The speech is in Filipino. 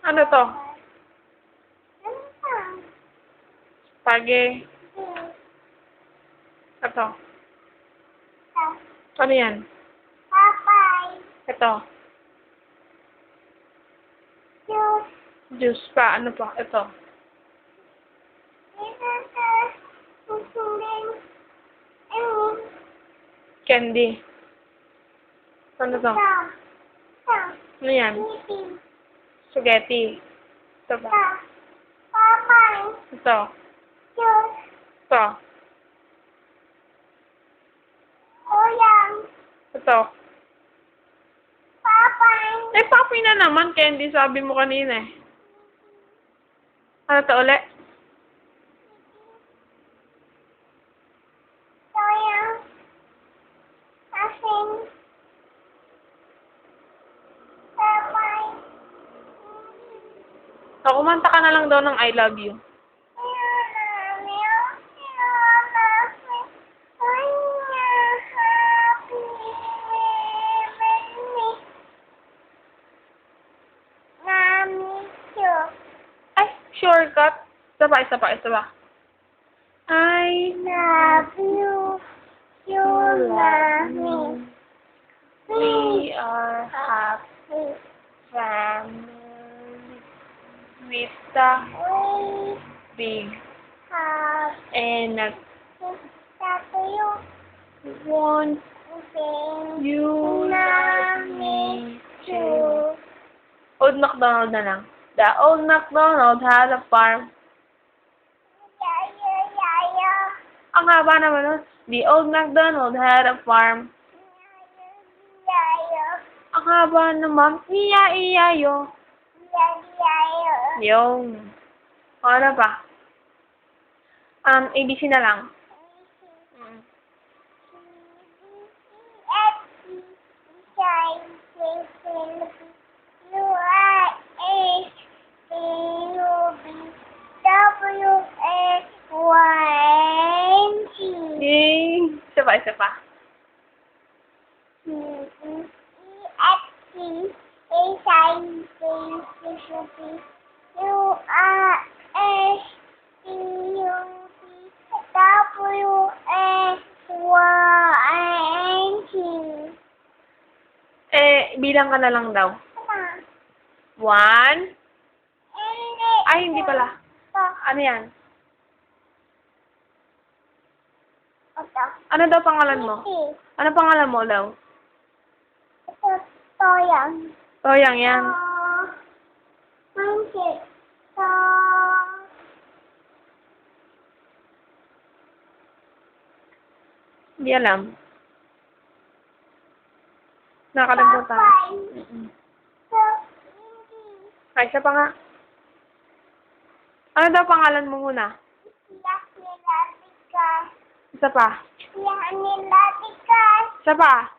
Ano to? Ano pa? Spaghetti. Ito. Ano yan? Papay. Ito. Juice. Juice pa. Ano pa? Ito. Ito sa susunin. Ano? Candy. Ano to? Ito. Ito. Ano yan? Meeting. Spaghetti. Ito ba? Ito. Papay. Ito. Juice. Ito. Uyang. Ito. Papay. Eh, papi na naman. Candy, sabi mo kanina eh. Ano to ulit? Uyang. Asin. Papay. So, kumanta ka na lang daw ng I love you. Ay, shortcut. Isa pa, isa pa, isa pa. I Love you, you love me. We are happy. family with the We big have and a you. want Sing you love me too. Old MacDonald na lang. The old MacDonald had a farm. Ang haba naman nun. The old MacDonald had a farm. Ang haba naman. Iya-iya-yo. Yung. O, ano pa? ABC na lang. Yay! Isa pa, isa pa. Eh, bilang ka na lang daw. 1. Ay, hindi pala. Ano yan? Ano daw pangalan mo? Ano pangalan mo daw? Toyang. Toyang yan. Monkey. Hindi alam. Nakalimutan. Ay, isa pa nga. Ano daw pangalan mo muna? Isa pa. Isa pa.